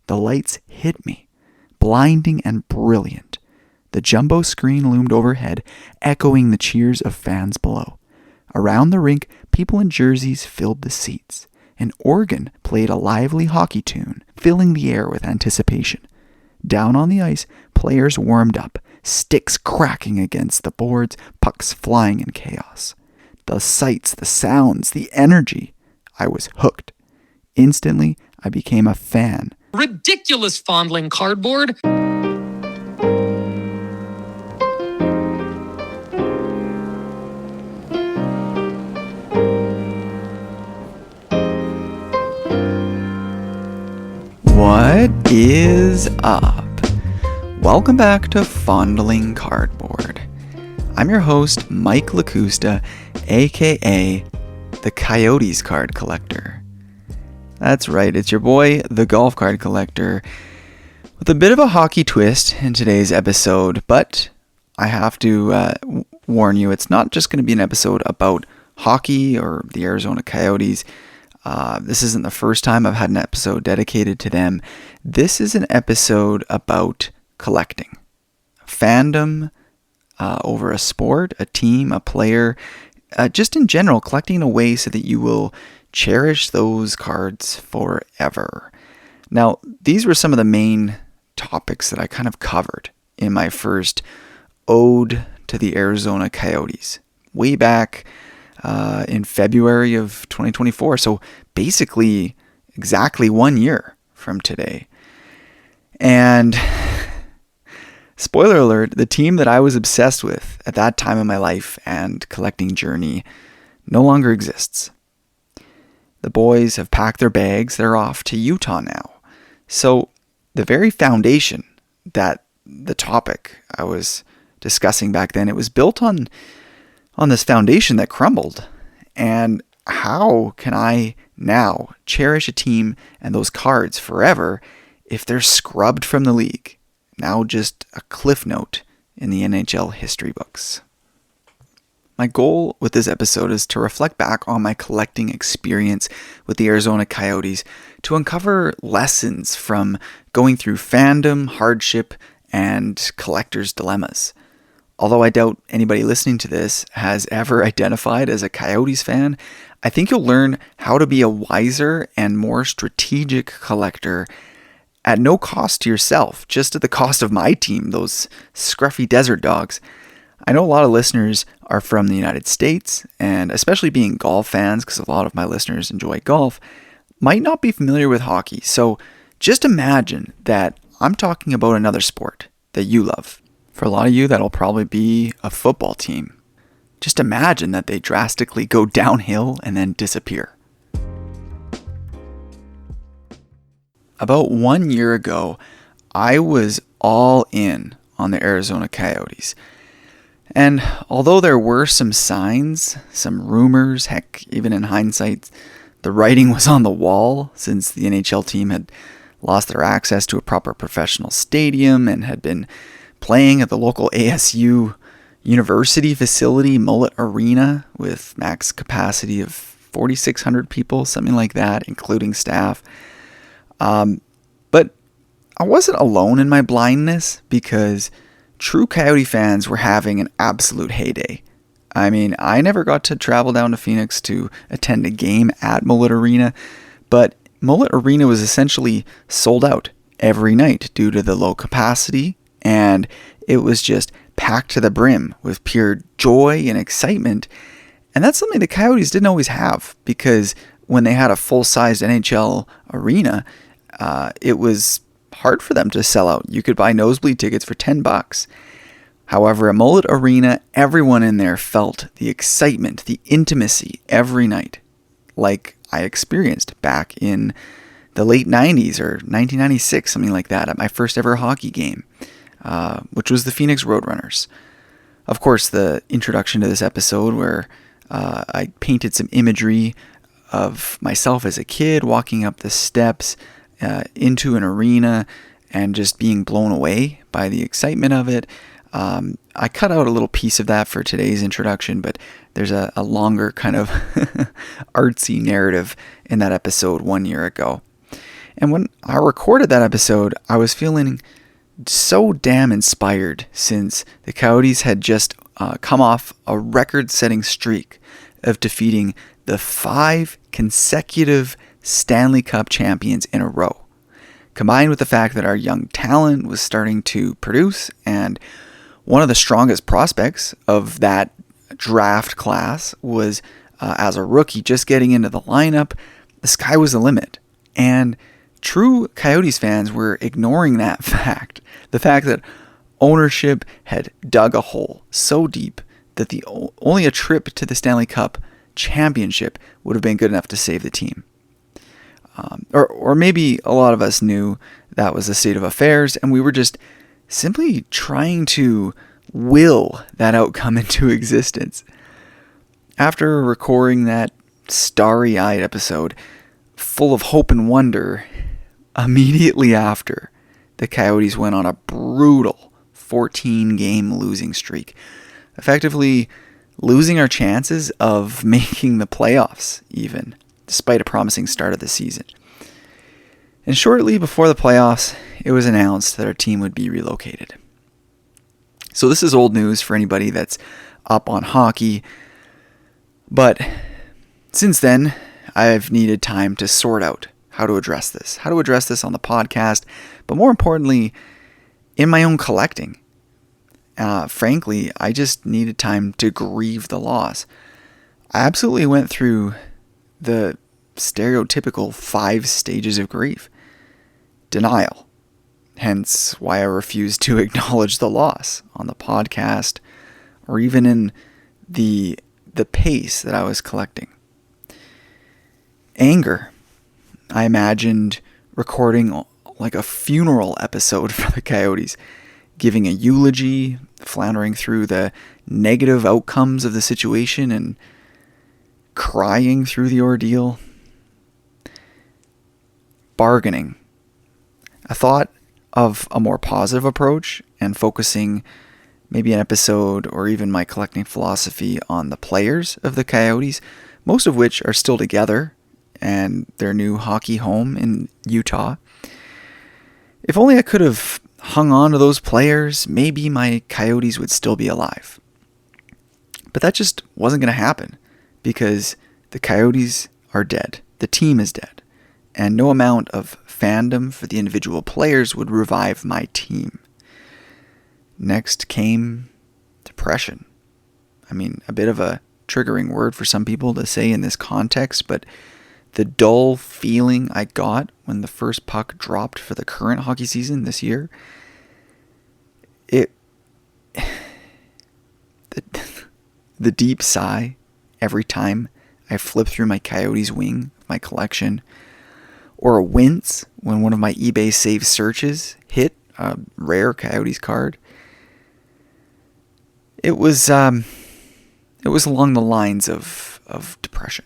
The lights hit me, blinding and brilliant. The jumbo screen loomed overhead, echoing the cheers of fans below. Around the rink, people in jerseys filled the seats. An organ played a lively hockey tune, filling the air with anticipation. Down on the ice, players warmed up, sticks cracking against the boards, pucks flying in chaos. The sights, the sounds, the energy. I was hooked. Instantly, I became a fan. Ridiculous, Fondling Cardboard! What is up? Welcome back to Fondling Cardboard. I'm your host, Mike Lakusta, aka the Coyotes card collector. That's right, it's your boy, the golf card collector, with a bit of a hockey twist in today's episode, but I have to warn you, it's not just going to be an episode about hockey or the Arizona Coyotes. This isn't the first time I've had an episode dedicated to them. This is an episode about collecting. Fandom over a sport, a team, a player, just in general, collecting in a way so that you will cherish those cards forever. Now, these were some of the main topics that I kind of covered in my first ode to the Arizona Coyotes, way back in February of 2024. So basically exactly 1 year from today. And spoiler alert, the team that I was obsessed with at that time in my life and collecting journey no longer exists. The boys have packed their bags. They're off to Utah now. So the very foundation that the topic I was discussing back then, it was built on this foundation that crumbled. And how can I now cherish a team and those cards forever if they're scrubbed from the league? Now just a cliff note in the NHL history books. My goal with this episode is to reflect back on my collecting experience with the Arizona Coyotes, to uncover lessons from going through fandom, hardship, and collector's dilemmas. Although I doubt anybody listening to this has ever identified as a Coyotes fan, I think you'll learn how to be a wiser and more strategic collector at no cost to yourself, just at the cost of my team, those scruffy desert dogs. I know a lot of listeners are from the United States, and especially being golf fans, because a lot of my listeners enjoy golf, might not be familiar with hockey. So just imagine that I'm talking about another sport that you love. For a lot of you, that'll probably be a football team. Just imagine that they drastically go downhill and then disappear. About 1 year ago, I was all in on the Arizona Coyotes. And although there were some signs, some rumors, heck, even in hindsight, the writing was on the wall since the NHL team had lost their access to a proper professional stadium and had been playing at the local ASU university facility, Mullet Arena, with max capacity of 4,600 people, something like that, including staff. But I wasn't alone in my blindness, because true Coyote fans were having an absolute heyday. I mean, I never got to travel down to Phoenix to attend a game at Mullet Arena, but Mullet Arena was essentially sold out every night due to the low capacity, and it was just packed to the brim with pure joy and excitement. And that's something the Coyotes didn't always have, because when they had a full-sized NHL arena, it was hard for them to sell out. You could buy nosebleed tickets for $10. However, at Mullet Arena, everyone in there felt the excitement, the intimacy every night, like I experienced back in the late 90s or 1996, something like that, at my first ever hockey game, which was the Phoenix Roadrunners. Of course, the introduction to this episode where I painted some imagery of myself as a kid walking up the steps into an arena and just being blown away by the excitement of it. I cut out a little piece of that for today's introduction, but there's a longer kind of artsy narrative in that episode 1 year ago. And when I recorded that episode, I was feeling so damn inspired since the Coyotes had just come off a record-setting streak of defeating the 5 consecutive Stanley Cup champions in a row. Combined with the fact that our young talent was starting to produce, and one of the strongest prospects of that draft class was, as a rookie, just getting into the lineup, the sky was the limit. And true Coyotes fans were ignoring that fact. The fact that ownership had dug a hole so deep that only a trip to the Stanley Cup championship would have been good enough to save the team. Or maybe a lot of us knew that was the state of affairs, and we were just simply trying to will that outcome into existence. After recording that starry-eyed episode, full of hope and wonder, immediately after, the Coyotes went on a brutal 14-game losing streak, effectively losing our chances of making the playoffs even, despite a promising start of the season. And shortly before the playoffs, it was announced that our team would be relocated. So this is old news for anybody that's up on hockey, but since then, I've needed time to sort out how to address this on the podcast, but more importantly, in my own collecting. Frankly, I just needed time to grieve the loss. I absolutely went through the stereotypical 5 stages of grief. Denial, hence why I refused to acknowledge the loss on the podcast or even in the pace that I was collecting. Anger. I imagined recording like a funeral episode for the Coyotes, giving a eulogy, floundering through the negative outcomes of the situation and crying through the ordeal. Bargaining. I thought of a more positive approach and focusing maybe an episode or even my collecting philosophy on the players of the Coyotes, most of which are still together and their new hockey home in Utah. If only I could have hung on to those players, maybe my Coyotes would still be alive. But that just wasn't going to happen because the Coyotes are dead. The team is dead. And no amount of fandom for the individual players would revive my team. Next came depression. I mean, a bit of a triggering word for some people to say in this context, but the dull feeling I got when the first puck dropped for the current hockey season this year, the deep sigh every time I flip through my Coyotes wing, my collection, or a wince when one of my eBay saved searches hit a rare Coyotes card. It was along the lines of depression.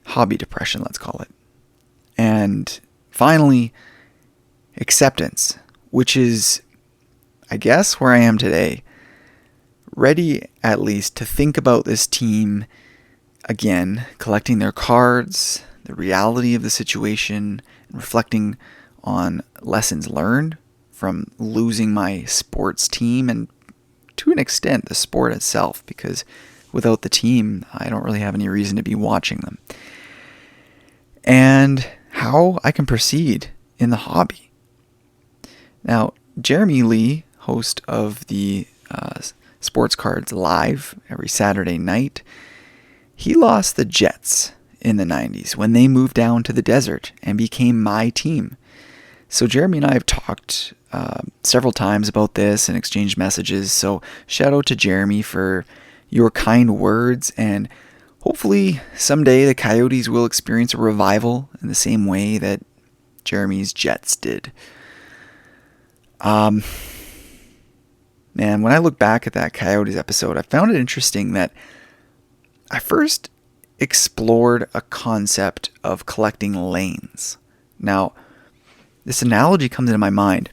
Hobby depression, let's call it. And finally, acceptance, which is, I guess, where I am today. Ready, at least, to think about this team again, collecting their cards, the reality of the situation, and reflecting on lessons learned from losing my sports team and, to an extent, the sport itself, because without the team, I don't really have any reason to be watching them. And how I can proceed in the hobby. Now, Jeremy Lee, host of the Sports Cards Live every Saturday night, he lost the Jets in the 90s when they moved down to the desert and became my team. So Jeremy and I have talked several times about this and exchanged messages. So shout out to Jeremy for your kind words, and hopefully someday the Coyotes will experience a revival in the same way that Jeremy's Jets did. Man, when I look back at that Coyotes episode, I found it interesting that I first explored a concept of collecting lanes. Now, this analogy comes into my mind.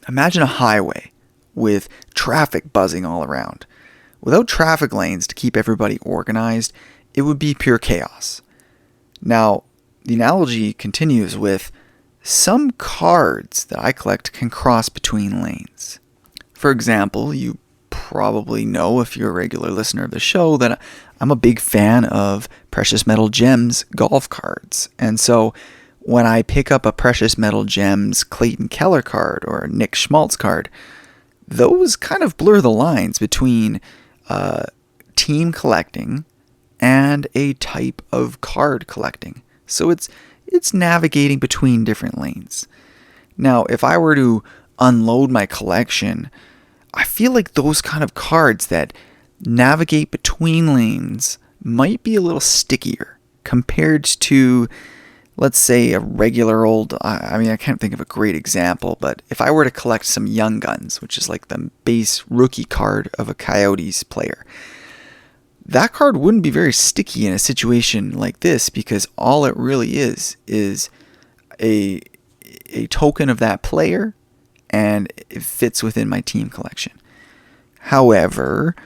Imagine a highway with traffic buzzing all around. Without traffic lanes to keep everybody organized, it would be pure chaos. Now, the analogy continues with some cards that I collect can cross between lanes. For example, you probably know, if you're a regular listener of the show, that I'm a big fan of Precious Metal Gems golf cards. And so when I pick up a Precious Metal Gems Clayton Keller card or a Nick Schmaltz card, those kind of blur the lines between team collecting and a type of card collecting. So it's navigating between different lanes. Now, if I were to unload my collection, I feel like those kind of cards that navigate between lanes might be a little stickier compared to, let's say, a regular old, I can't think of a great example, but if I were to collect some Young Guns, which is like the base rookie card of a Coyotes player, that card wouldn't be very sticky in a situation like this, because all it really is a token of that player, and it fits within my team collection. However,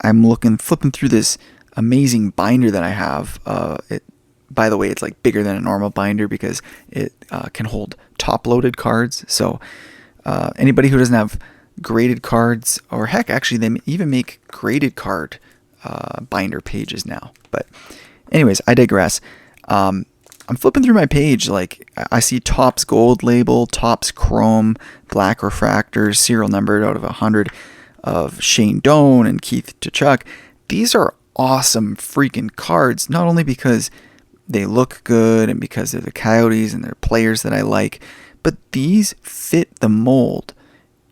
I'm flipping through this amazing binder that I have. By the way, it's like bigger than a normal binder because it can hold top-loaded cards. So anybody who doesn't have graded cards, or heck, actually they even make graded card binder pages now. But anyways, I digress. I'm flipping through my page, like I see Topps Gold label, Topps Chrome, Black Refractors, serial numbered out of 100 of Shane Doan and Keith Tkachuk. These are awesome freaking cards, not only because they look good and because they're the Coyotes and they're players that I like, but these fit the mold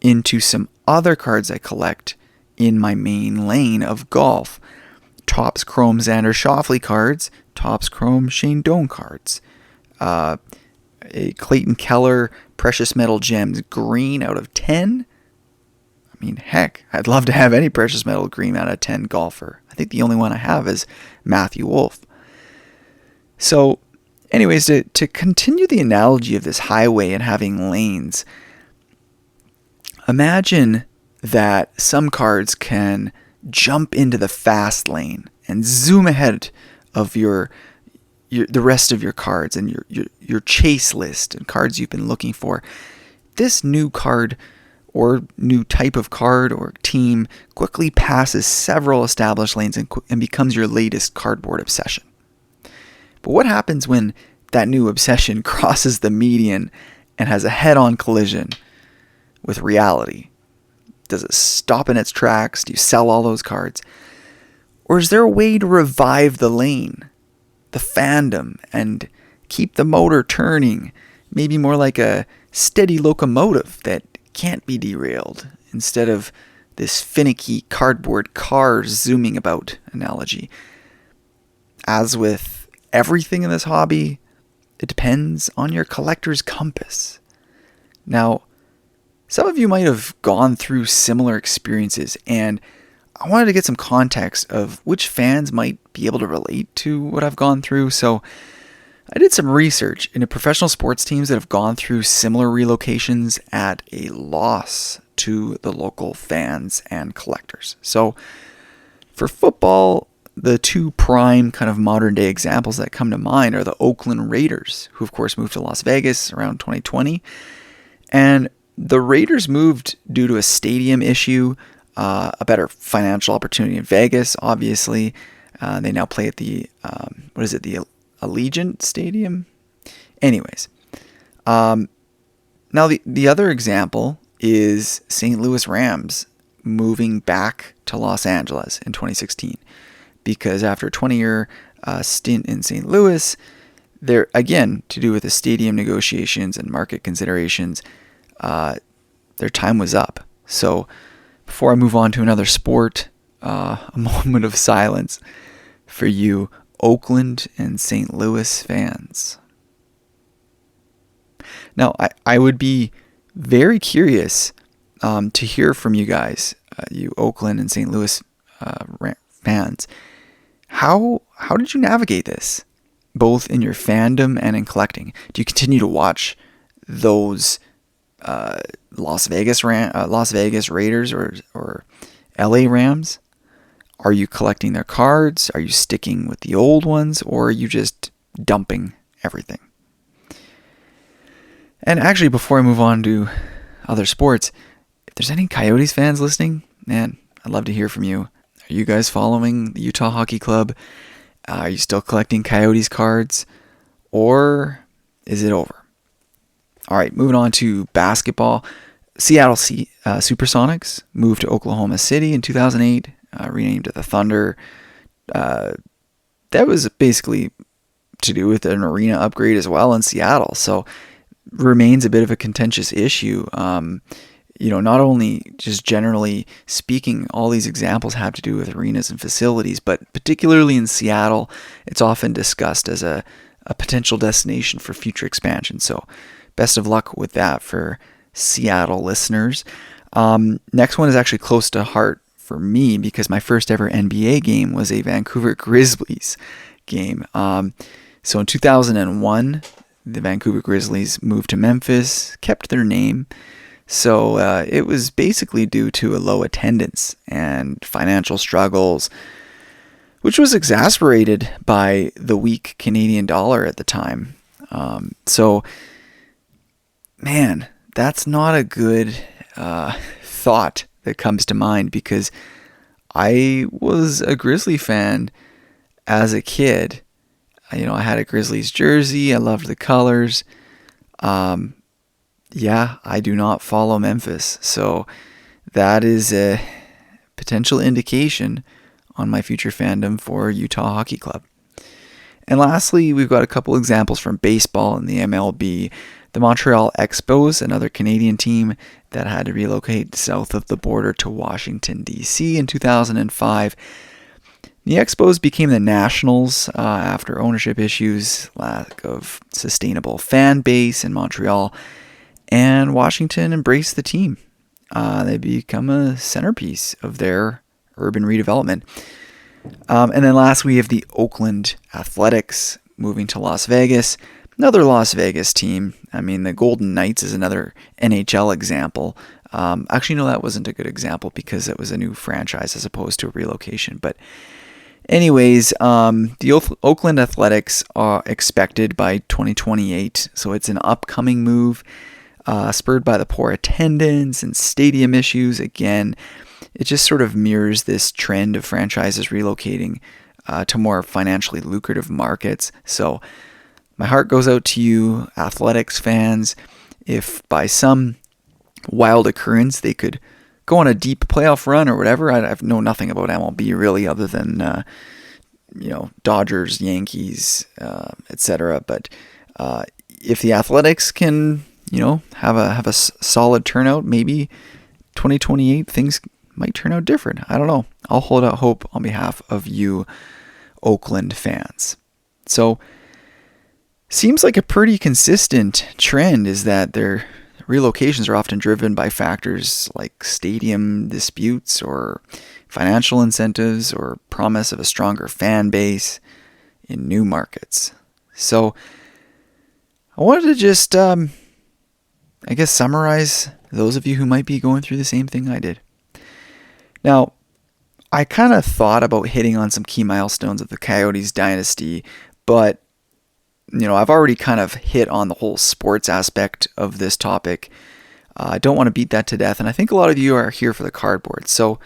into some other cards I collect in my main lane of golf. Topps Chrome Xander Schauffele cards, Topps Chrome Shane Doan cards, a Clayton Keller Precious Metal Gems green out of 10. I mean, heck, I'd love to have any Precious Metal green out of 10 golfer. I think the only one I have is Matthew Wolff. So, anyways, to continue the analogy of this highway and having lanes, imagine that some cards can jump into the fast lane and zoom ahead of the rest of your cards and your chase list and cards you've been looking for. This new card or new type of card or team quickly passes several established lanes and becomes your latest cardboard obsession. But what happens when that new obsession crosses the median and has a head-on collision with reality? Does it stop in its tracks? Do you sell all those cards? Or is there a way to revive the lane, the fandom, and keep the motor turning? Maybe more like a steady locomotive that can't be derailed, instead of this finicky cardboard car zooming about analogy. As with everything in this hobby, it depends on your collector's compass. Now, some of you might have gone through similar experiences, and I wanted to get some context of which fans might be able to relate to what I've gone through. So I did some research into professional sports teams that have gone through similar relocations at a loss to the local fans and collectors. So for football, the two prime kind of modern day examples that come to mind are the Oakland Raiders, who of course moved to Las Vegas around 2020. And the Raiders moved due to a stadium issue, a better financial opportunity in Vegas, obviously. They now play at the, the Allegiant Stadium? Anyways. Now the other example is St. Louis Rams moving back to Los Angeles in 2016. Because after a 20-year stint in St. Louis, there again, to do with the stadium negotiations and market considerations, their time was up. So before I move on to another sport, a moment of silence for you Oakland and St. Louis fans. Now, I would be very curious to hear from you guys, you Oakland and St. Louis fans. How did you navigate this, both in your fandom and in collecting? Do you continue to watch those Las Vegas Raiders or LA Rams? Are you collecting their cards? Are you sticking with the old ones? Or are you just dumping everything? And actually, before I move on to other sports, if there's any Coyotes fans listening, man, I'd love to hear from you. Are you guys following the Utah Hockey Club? Are you still collecting Coyotes cards? Or is it over? All right, moving on to basketball. Seattle Supersonics moved to Oklahoma City in 2008, renamed to the Thunder. That was basically to do with an arena upgrade as well in Seattle. So remains a bit of a contentious issue. Not only just generally speaking, all these examples have to do with arenas and facilities, but particularly in Seattle, it's often discussed as a potential destination for future expansion. So best of luck with that for Seattle listeners. Next one is actually close to heart for me because my first ever NBA game was a Vancouver Grizzlies game. So in 2001, the Vancouver Grizzlies moved to Memphis, kept their name. So it was basically due to a low attendance and financial struggles, which was exacerbated by the weak Canadian dollar at the time. Man, that's not a good thought that comes to mind because I was a Grizzly fan as a kid. I had a Grizzlies jersey. I loved the colors. I do not follow Memphis. So that is a potential indication on my future fandom for Utah Hockey Club. And lastly, we've got a couple examples from baseball in the MLB. The Montreal Expos, another Canadian team that had to relocate south of the border to Washington, D.C. in 2005. The Expos became the Nationals after ownership issues, lack of sustainable fan base in Montreal, and Washington embraced the team. They become a centerpiece of their urban redevelopment. And then last, we have the Oakland Athletics moving to Las Vegas. Another Las Vegas team. I mean, the Golden Knights is another NHL example. Actually, no, that wasn't a good example because it was a new franchise as opposed to a relocation. But anyways, the Oakland Athletics are expected by 2028. So it's an upcoming move spurred by the poor attendance and stadium issues. Again, it just sort of mirrors this trend of franchises relocating to more financially lucrative markets. So my heart goes out to you, athletics fans. If by some wild occurrence they could go on a deep playoff run or whatever, I know nothing about MLB really other than Dodgers, Yankees, etc. But if the Athletics can have a solid turnout, maybe 2028 things might turn out different. I don't know. I'll hold out hope on behalf of you Oakland fans. So seems like a pretty consistent trend is that their relocations are often driven by factors like stadium disputes or financial incentives or promise of a stronger fan base in new markets. So I wanted to just, summarize those of you who might be going through the same thing I did. Now, I kind of thought about hitting on some key milestones of the Coyotes dynasty, but I've already kind of hit on the whole sports aspect of this topic. I don't want to beat that to death, and I think a lot of you are here for the cardboard. So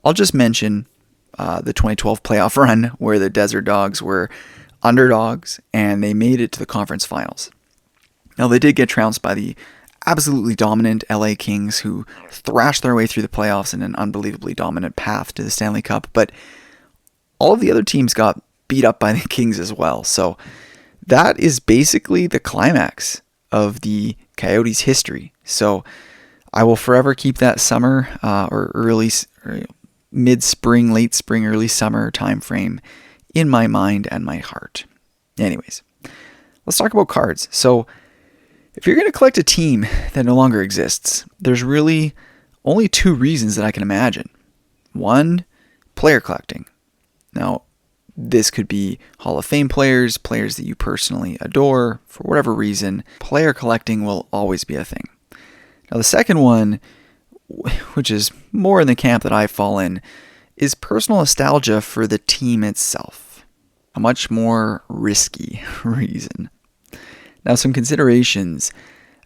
I'll just mention the 2012 playoff run where the Desert Dogs were underdogs and they made it to the conference finals. Now, they did get trounced by the absolutely dominant LA Kings, who thrashed their way through the playoffs in an unbelievably dominant path to the Stanley Cup, but all of the other teams got beat up by the Kings as well. So that is basically the climax of the Coyotes' history. So I will forever keep that summer or mid-spring, late spring, early summer time frame in my mind and my heart. Anyways, let's talk about cards. So if you're going to collect a team that no longer exists, there's really only two reasons that I can imagine. One, player collecting. Now, this could be Hall of Fame players that you personally adore. For whatever reason, player collecting will always be a thing. Now, the second one, which is more in the camp that I fall in, is personal nostalgia for the team itself. A much more risky reason. Now, some considerations.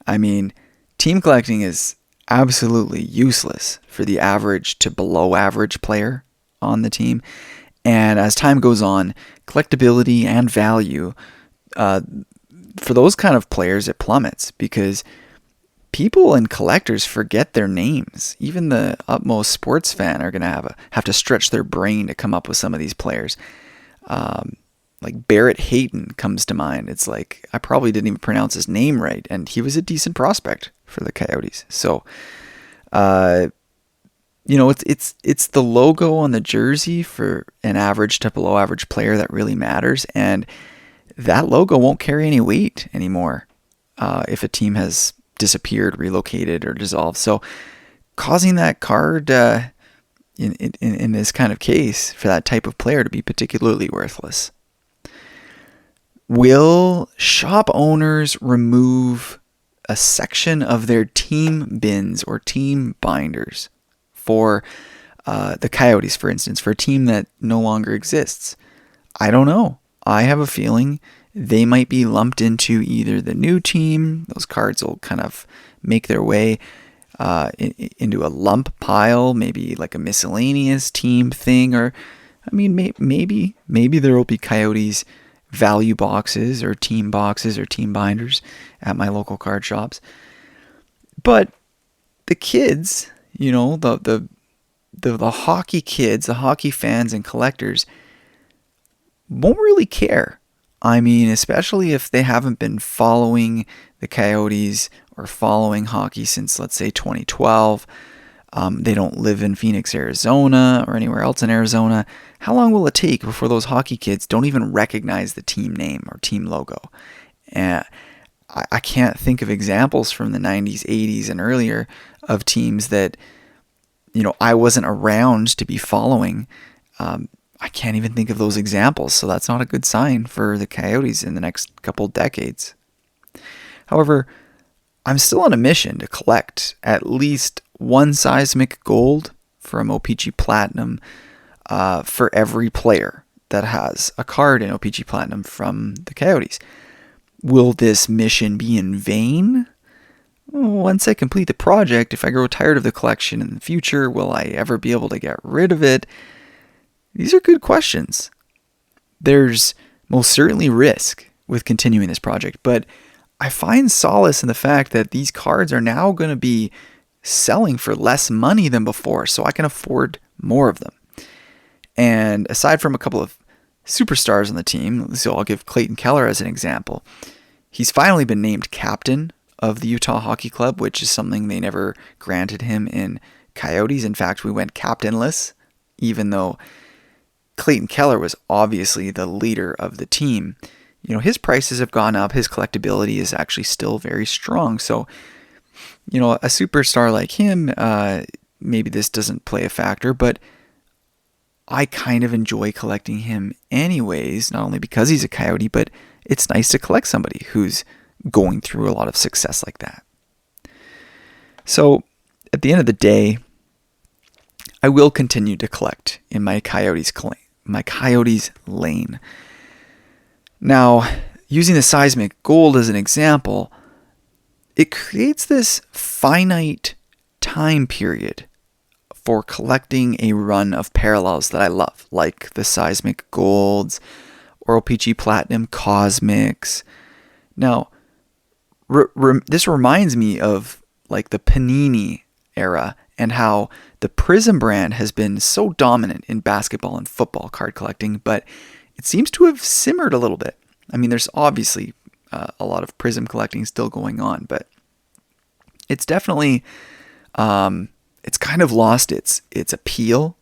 I mean, team collecting is absolutely useless for the average to below average player on the team. And as time goes on, collectability and value for those kind of players, it plummets because people and collectors forget their names. Even the utmost sports fan are going to have to stretch their brain to come up with some of these players. Like Barrett Hayton comes to mind. It's like I probably didn't even pronounce his name right, and he was a decent prospect for the Coyotes. So, it's the logo on the jersey for an average to below average player that really matters, and that logo won't carry any weight anymore if a team has disappeared, relocated, or dissolved. So, causing that card in this kind of case for that type of player to be particularly worthless. Will shop owners remove a section of their team bins or team binders for the Coyotes, for instance, for a team that no longer exists? I don't know. I have a feeling they might be lumped into either the new team. Those cards will kind of make their way into a lump pile, maybe like a miscellaneous team thing, or I mean, maybe there will be Coyotes value boxes or team binders at my local card shops. But the kids, the hockey kids, the hockey fans and collectors won't really care. I mean, especially if they haven't been following the Coyotes or following hockey since, let's say, 2012. They don't live in Phoenix, Arizona, or anywhere else in Arizona. How long will it take before those hockey kids don't even recognize the team name or team logo? And I can't think of examples from the 90s, 80s, and earlier of teams that, I wasn't around to be following. I can't even think of those examples, so that's not a good sign for the Coyotes in the next couple decades. However, I'm still on a mission to collect at least one seismic gold from OPG Platinum for every player that has a card in OPG Platinum from the Coyotes. Will this mission be in vain? Once I complete the project, if I grow tired of the collection in the future, will I ever be able to get rid of it? These are good questions. There's most certainly risk with continuing this project, but I find solace in the fact that these cards are now going to be selling for less money than before, so I can afford more of them. And aside from a couple of superstars on the team, so I'll give Clayton Keller as an example. He's finally been named captain of the Utah Hockey Club, which is something they never granted him in Coyotes. In fact, we went captainless, even though Clayton Keller was obviously the leader of the team. His prices have gone up. His collectability is actually still very strong. So, a superstar like him, maybe this doesn't play a factor, but I kind of enjoy collecting him anyways, not only because he's a Coyote, but it's nice to collect somebody who's going through a lot of success like that. So, at the end of the day, I will continue to collect in my Coyotes lane. Now, using the seismic gold as an example, it creates this finite time period for collecting a run of parallels that I love, like the seismic golds or OPG Platinum Cosmics. Now, this reminds me of like the Panini era and how the Prism brand has been so dominant in basketball and football card collecting, but it seems to have simmered a little bit. I mean, there's obviously a lot of Prism collecting still going on, but it's definitely, it's kind of lost its appeal.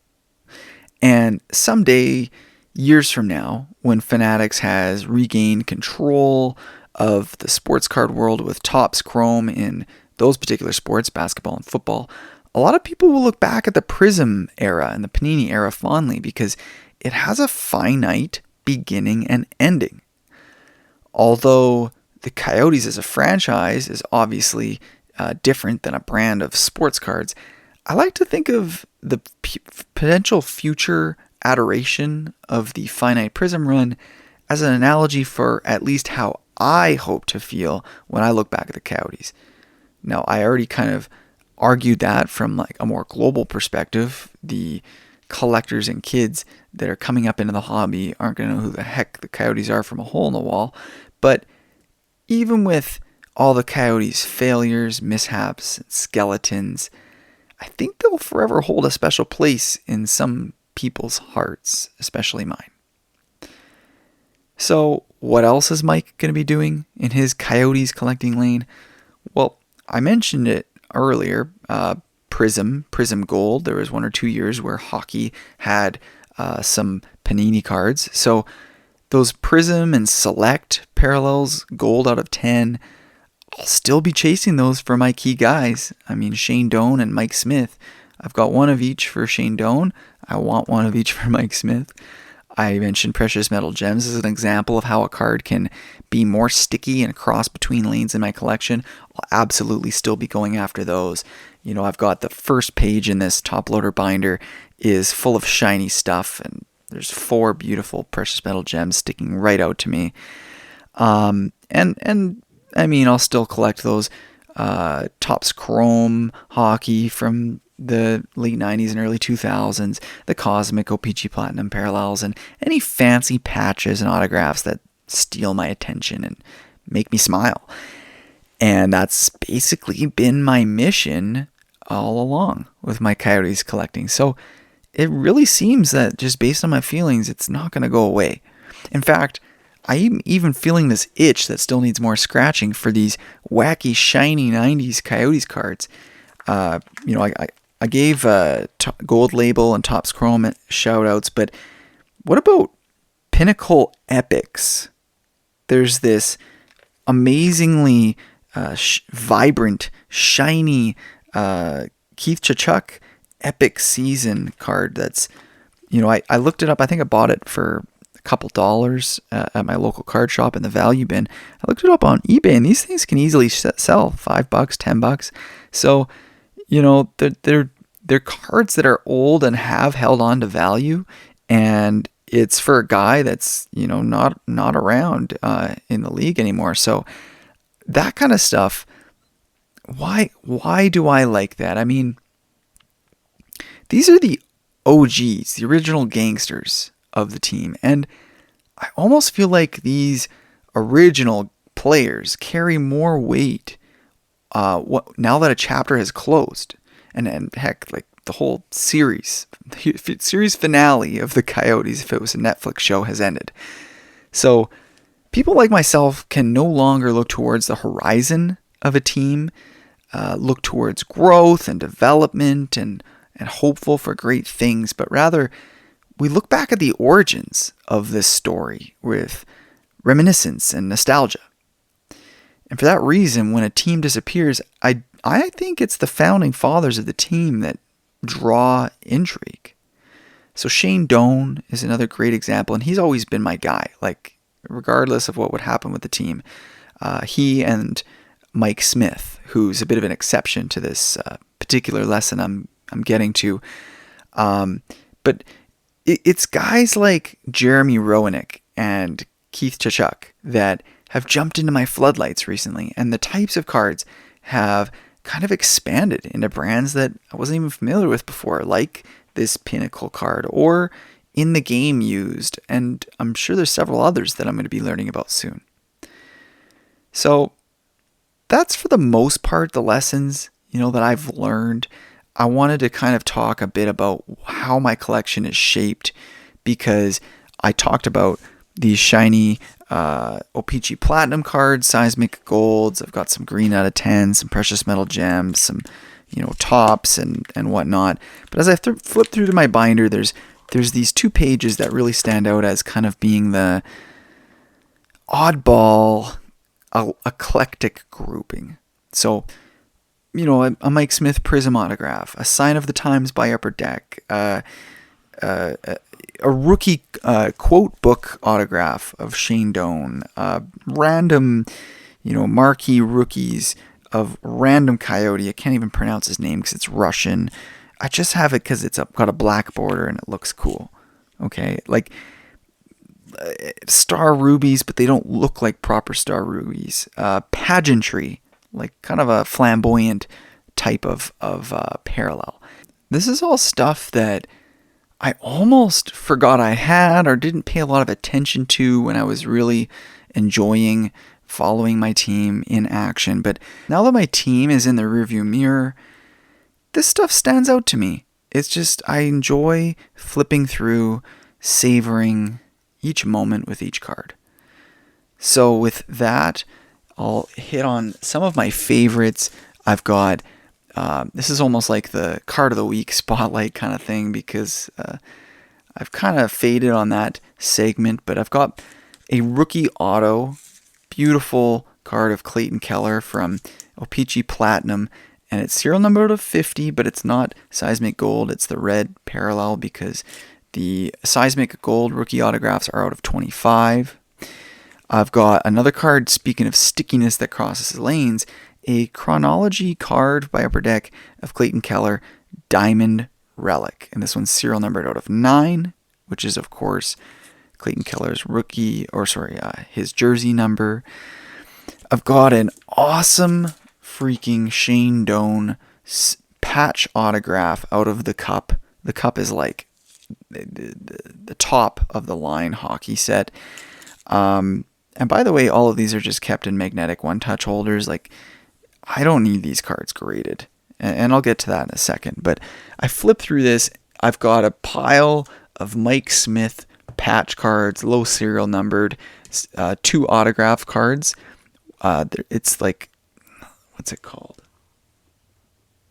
And someday, years from now, when Fanatics has regained control of the sports card world with Topps Chrome in those particular sports, basketball and football, a lot of people will look back at the Prism era and the Panini era fondly because it has a finite beginning and ending. Although the Coyotes as a franchise is obviously different than a brand of sports cards, I like to think of the potential future adoration of the finite Prism run as an analogy for at least how I hope to feel when I look back at the Coyotes. Now, I already kind of argued that from like a more global perspective. The collectors and kids that are coming up into the hobby aren't going to know who the heck the Coyotes are from a hole in the wall. But even with all the Coyotes' failures, mishaps, and skeletons, I think they'll forever hold a special place in some people's hearts, especially mine. So, what else is Mike going to be doing in his Coyotes collecting lane? Well, I mentioned it earlier. Prism Gold. There was 1 or 2 years where hockey had some Panini cards. So, those Prism and Select parallels, gold out of 10, I'll still be chasing those for my key guys. I mean, Shane Doan and Mike Smith. I've got one of each for Shane Doan. I want one of each for Mike Smith. I mentioned Precious Metal Gems as an example of how a card can be more sticky and cross between lanes in my collection. I'll absolutely still be going after those. You know, I've got the first page in this top loader binder is full of shiny stuff, and there's 4 beautiful Precious Metal Gems sticking right out to me. And I mean, I'll still collect those Topps Chrome hockey from the late 90s and early 2000s, the Cosmic OPG Platinum parallels, and any fancy patches and autographs that steal my attention and make me smile. And that's basically been my mission all along with my Coyotes collecting. So it really seems that just based on my feelings, it's not going to go away. In fact, I'm even feeling this itch that still needs more scratching for these wacky, shiny 90s Coyotes cards. I gave Gold Label and Topps Chrome shout-outs, but what about Pinnacle Epics? There's this amazingly vibrant, shiny Keith Tkachuk Epic Season card that's, I looked it up. I think I bought it for a couple dollars at my local card shop in the value bin. I looked it up on eBay, and these things can easily sell $5, $10. So, they're cards that are old and have held on to value, and it's for a guy that's not around in the league anymore. So that kind of stuff. Why do I like that? I mean, these are the OGs, the original gangsters of the team, and I almost feel like these original players carry more weight now that a chapter has closed, and heck, like the whole series finale of the Coyotes, if it was a Netflix show, has ended. So people like myself can no longer look towards the horizon of a team, look towards growth and development and hopeful for great things, but rather we look back at the origins of this story with reminiscence and nostalgia. And for that reason, when a team disappears, I think it's the founding fathers of the team that draw intrigue. So Shane Doan is another great example, and he's always been my guy. Like, regardless of what would happen with the team, he and Mike Smith, who's a bit of an exception to this particular lesson I'm getting to, but it's guys like Jeremy Roenick and Keith Tkachuk that have jumped into my floodlights recently, and the types of cards have kind of expanded into brands that I wasn't even familiar with before, like this Pinnacle card or In the Game used, and I'm sure there's several others that I'm going to be learning about soon. So that's for the most part the lessons that I've learned. I wanted to kind of talk a bit about how my collection is shaped, because I talked about these shiny OPG Platinum cards, Seismic Golds. I've got some green out of 10, some Precious Metal Gems, some tops and whatnot. But as I flip through my binder, there's these 2 pages that really stand out as kind of being the oddball, eclectic grouping. So, a Mike Smith Prism autograph, a Sign of the Times by Upper Deck, a rookie quote book autograph of Shane Doan, random, marquee rookies of random Coyote. I can't even pronounce his name because it's Russian. I just have it because it's got a black border and it looks cool. Okay, like Star Rubies, but they don't look like proper Star Rubies. Pageantry like kind of a flamboyant type of parallel. This is all stuff that I almost forgot I had or didn't pay a lot of attention to when I was really enjoying following my team in action. But now that my team is in the rearview mirror, this stuff stands out to me. It's just, I enjoy flipping through, savoring each moment with each card. So with that, I'll hit on some of my favorites. I've got, this is almost like the card of the week spotlight kind of thing, because I've kind of faded on that segment, but I've got a rookie auto, beautiful card of Clayton Keller from O-Pee-Chee Platinum, and it's serial number out of 50, but it's not Seismic Gold, it's the red parallel, because the Seismic Gold rookie autographs are out of 25. I've got another card, speaking of stickiness that crosses lanes, a chronology card by Upper Deck of Clayton Keller, Diamond Relic. And this one's serial numbered out of 9, which is, of course, Clayton Keller's his jersey number. I've got an awesome freaking Shane Doan patch autograph out of the Cup. The Cup is like the top of the line hockey set. And by the way, all of these are just kept in magnetic one-touch holders. Like, I don't need these cards graded. And I'll get to that in a second. But I flip through this. I've got a pile of Mike Smith patch cards, low serial numbered, 2 autograph cards. It's like, what's it called?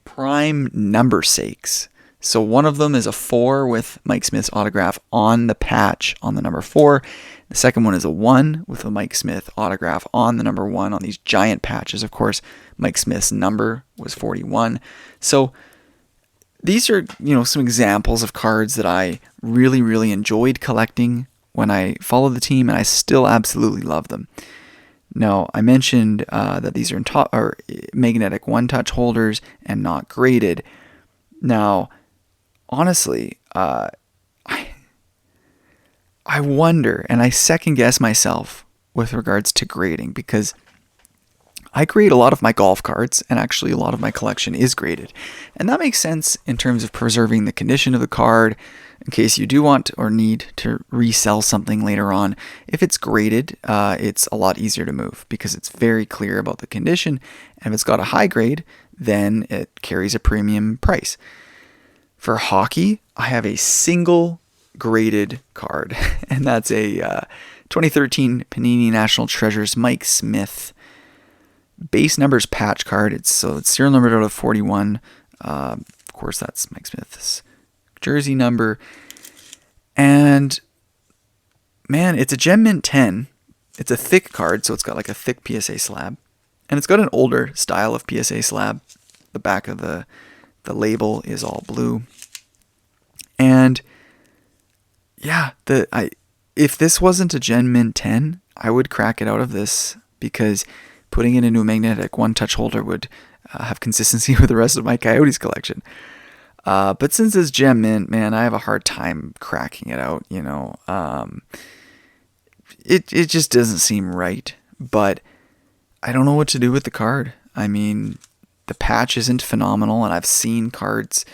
Prime number sakes. So one of them is a 4 with Mike Smith's autograph on the patch on the number 4. The second one is a 1 with a Mike Smith autograph on the number 1 on these giant patches. Of course, Mike Smith's number was 41. So these are, some examples of cards that I really, really enjoyed collecting when I followed the team, and I still absolutely love them. Now, I mentioned that these are magnetic one-touch holders and not graded. Now, honestly, I wonder, and I second guess myself with regards to grading, because I grade a lot of my golf cards, and actually a lot of my collection is graded. And that makes sense in terms of preserving the condition of the card in case you do want or need to resell something later on. If it's graded, it's a lot easier to move because it's very clear about the condition. And if it's got a high grade, then it carries a premium price. For hockey, I have a single graded card, and that's a 2013 Panini National Treasures Mike Smith base numbers patch card. It's serial numbered out of 41. Of course, that's Mike Smith's jersey number. And man, it's a Gem Mint 10. It's a thick card, so it's got like a thick PSA slab, and it's got an older style of PSA slab. The back of the label is all blue. And yeah, if this wasn't a Gen Mint 10, I would crack it out of this, because putting it into a magnetic one-touch holder would have consistency with the rest of my Coyotes collection. But since it's Gem Mint, man, I have a hard time cracking it out, It just doesn't seem right, but I don't know what to do with the card. I mean, the patch isn't phenomenal, and I've seen cards,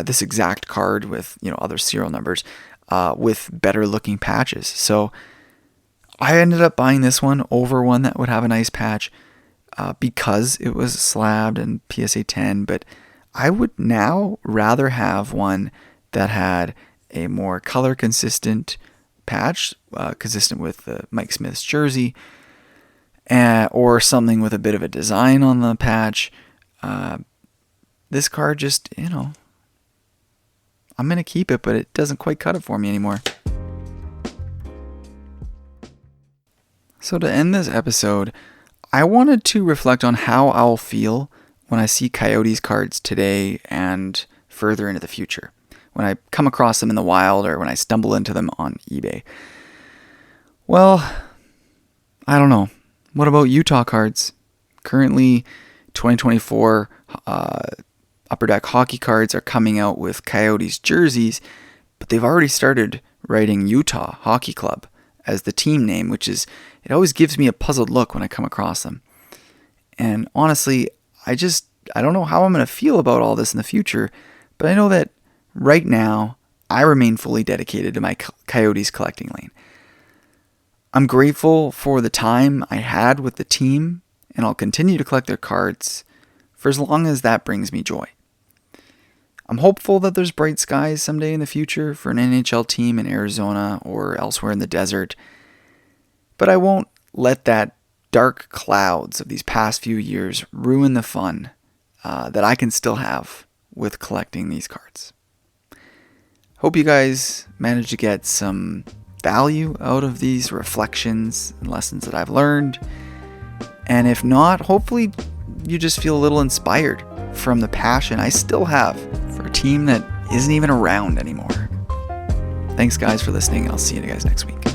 this exact card with, other serial numbers, with better looking patches. So I ended up buying this one over one that would have a nice patch, because it was slabbed and PSA 10, but I would now rather have one that had a more color consistent patch, consistent with Mike Smith's jersey, or something with a bit of a design on the patch. This card just, I'm going to keep it, but it doesn't quite cut it for me anymore. So to end this episode, I wanted to reflect on how I'll feel when I see Coyotes cards today and further into the future, when I come across them in the wild or when I stumble into them on eBay. Well, I don't know. What about Utah cards? Currently, 2024 Upper Deck hockey cards are coming out with Coyotes jerseys, but they've already started writing Utah Hockey Club as the team name, which is, it always gives me a puzzled look when I come across them. And honestly, I don't know how I'm going to feel about all this in the future, but I know that right now, I remain fully dedicated to my Coyotes collecting lane. I'm grateful for the time I had with the team, and I'll continue to collect their cards for as long as that brings me joy. I'm hopeful that there's bright skies someday in the future for an NHL team in Arizona or elsewhere in the desert, but I won't let that dark clouds of these past few years ruin the fun that I can still have with collecting these cards. Hope you guys managed to get some value out of these reflections and lessons that I've learned. And if not, hopefully you just feel a little inspired from the passion I still have for a team that isn't even around anymore. Thanks guys for listening. I'll see you guys next week.